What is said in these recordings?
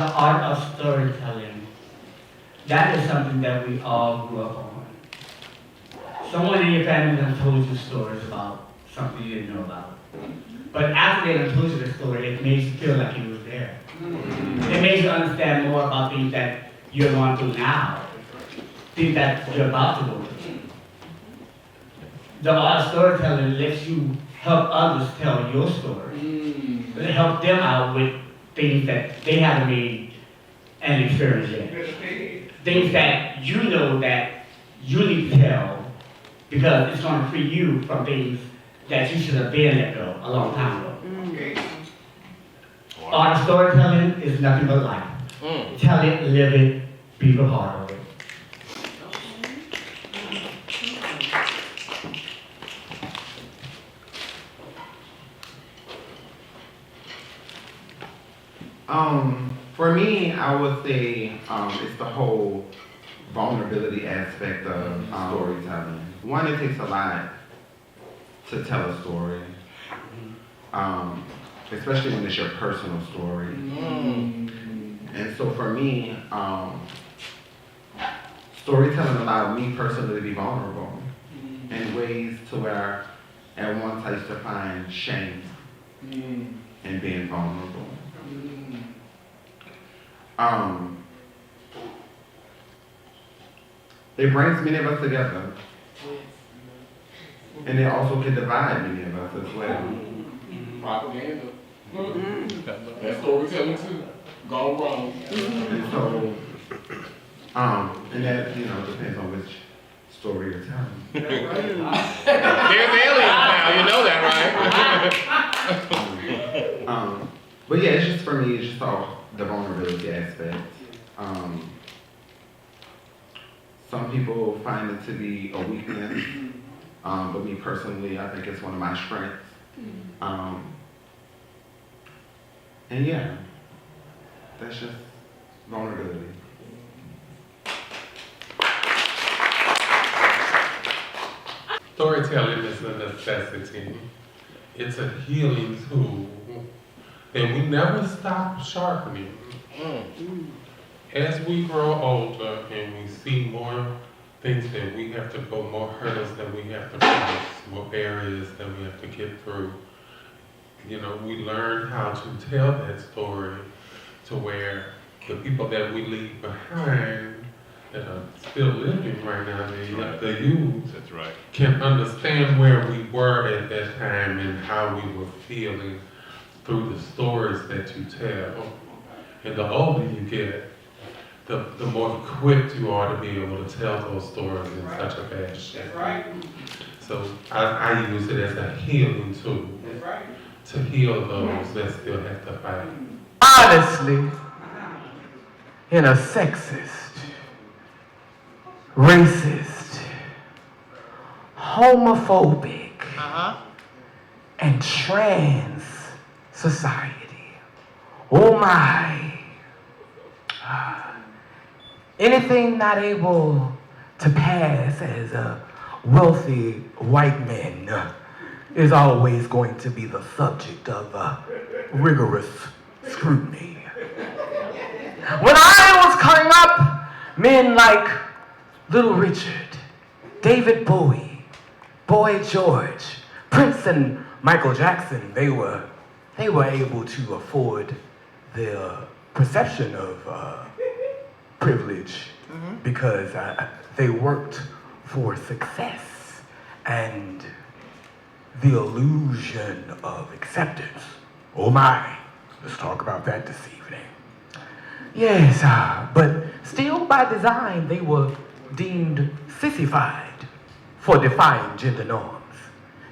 The art of storytelling, that is something that we all grew up on. Someone in your family done told you stories about something you didn't know about. But after they done told you the story, it made you feel like you was there. It made you understand more about things that you're going through now, things that you're about to go through. The art of storytelling lets you help others tell your story. Help them out with things that they haven't made an experience yet. Things that you know that you need to tell because it's going to free you from things that you should have been let go a long time ago. Art of storytelling is nothing but life. Tell it, live it, be the heart of it. For me, I would say it's the whole vulnerability aspect of storytelling. One, it takes a lot to tell a story, especially when it's your personal story. And so for me, storytelling allowed me personally to be vulnerable in ways to where at once I used to find shame in being vulnerable. It brings many of us together. And it also can divide many of us as well. Propaganda. That's storytelling too. Gone wrong. And so, and that, depends on which story you're telling. There's aliens now, you know that, right? But yeah, it's just for me, it's just all the vulnerability aspect. Some people find it to be a weakness, but me personally, I think it's one of my strengths. And yeah, that's just vulnerability. Storytelling is a necessity. It's a healing tool, and we never stop sharpening. As we grow older and we see more things that we have to go, more hurdles that we have to cross, more barriers that we have to get through, we learn how to tell that story to where the people that we leave behind that are still living right now, the youth, That's right. can understand where we were at that time and how we were feeling through the stories that you tell. And the older you get, the more equipped you are to be able to tell those stories in such a fashion. That's right. So I use it as a healing tool That's right. to heal those that still have to fight. Honestly, in a sexist, racist, homophobic, and trans society. Oh my. Anything not able to pass as a wealthy white man is always going to be the subject of rigorous scrutiny. When I was coming up, men like Little Richard, David Bowie, Boy George, Prince and Michael Jackson, they were able to afford their perception of privilege because they worked for success and the illusion of acceptance. Oh my, let's talk about that this evening. Yes, but still by design they were deemed sissified for defying gender norms.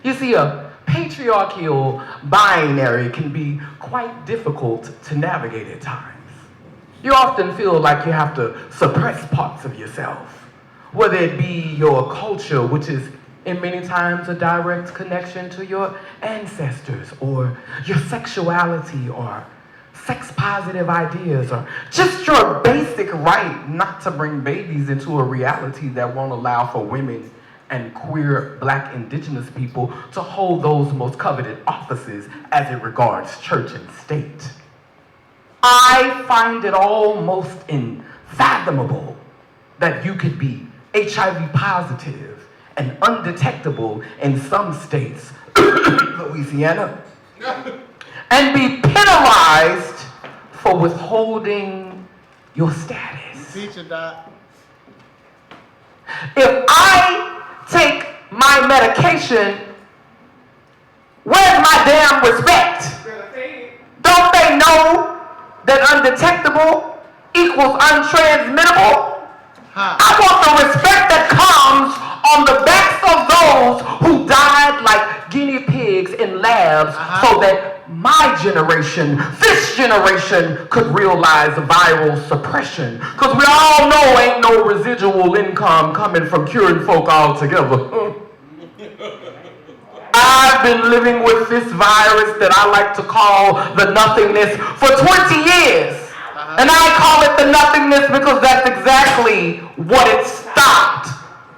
You see, a patriarchal binary can be quite difficult to navigate at times. You often feel like you have to suppress parts of yourself, whether it be your culture, which is in many times a direct connection to your ancestors, or your sexuality, or sex-positive ideas, or just your basic right not to bring babies into a reality that won't allow for women and queer Black Indigenous people to hold those most coveted offices as it regards church and state. I find it almost unfathomable that you could be HIV positive and undetectable in some states, Louisiana, and be penalized for withholding your status. Teacher, Doc. If I take my medication, where's my damn respect? Don't they know that undetectable equals untransmittable? I want the respect that comes on the backs of those who died like guinea pigs in labs so that my generation, this generation, could realize viral suppression. Because we all know ain't no residual income coming from curing folk altogether. I've been living with this virus that I like to call the nothingness for 20 years. And I call it the nothingness because that's exactly what it stopped.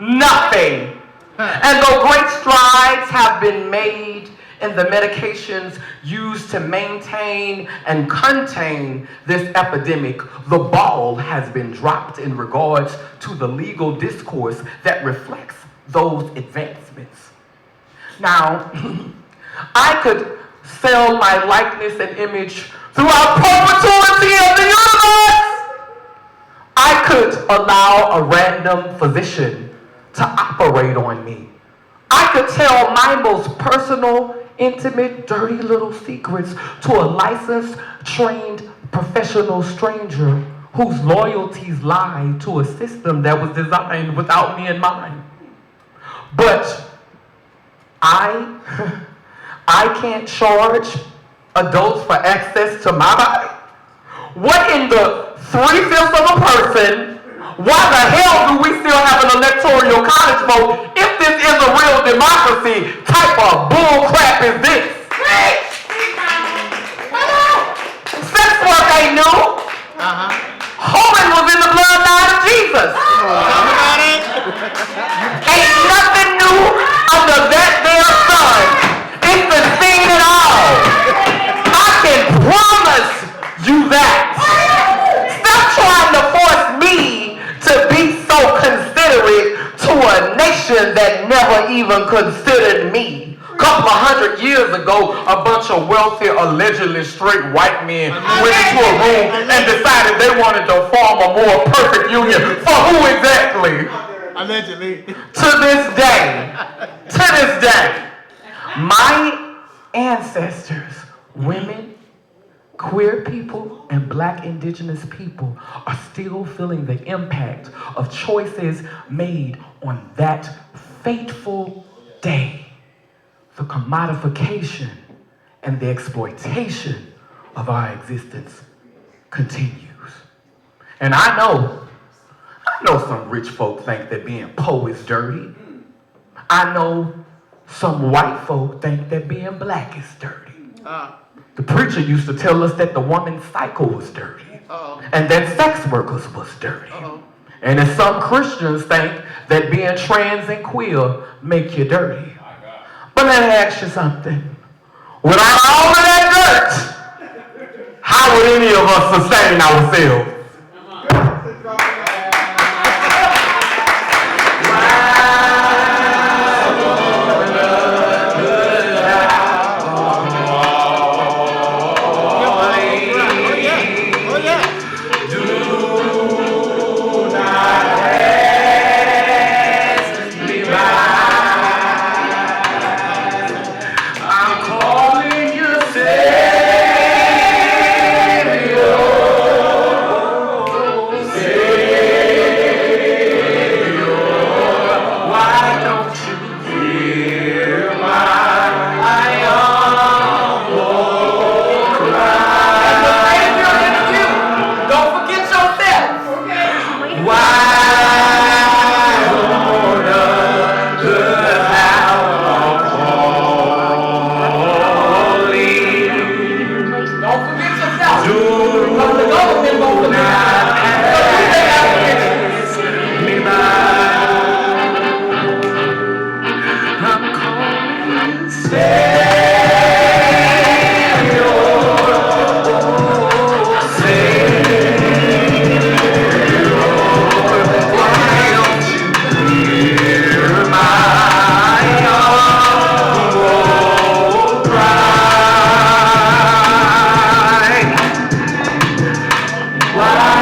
Nothing. And though great strides have been made in the medications used to maintain and contain this epidemic, the ball has been dropped in regards to the legal discourse that reflects those advancements. Now, I could sell my likeness and image throughout perpetuity of the universe. I could allow a random physician to operate on me. I could tell my most personal, intimate, dirty little secrets to a licensed, trained, professional stranger whose loyalties lie to a system that was designed without me in mind. But I can't charge adults for access to my body. What in the 3/5 of a person? Why the hell do we still have an electoral college vote if this is a real democracy? Type of bull crap is this? Sex work ain't new. Hoeing was in the bloodline of Jesus. Ain't nothing new under that there sun. It's been seen it all. I can promise you that. Stop trying to force me to be so considerate to a nation that never even considered me. Couple of 100 years ago, a bunch of wealthy, allegedly straight white men went into a room and decided they wanted to form a more perfect union. For who exactly? Allegedly. To this day, my ancestors, women, queer people, and black indigenous people are still feeling the impact of choices made on that fateful day. The commodification and the exploitation of our existence continues. And I know some rich folk think that being poor is dirty. I know some white folk think that being black is dirty. The preacher used to tell us that the woman's cycle was dirty. And that sex workers was dirty. And if some Christians think that being trans and queer make you dirty. But let me ask you something. Without all of that dirt, how would any of us sustain ourselves? Why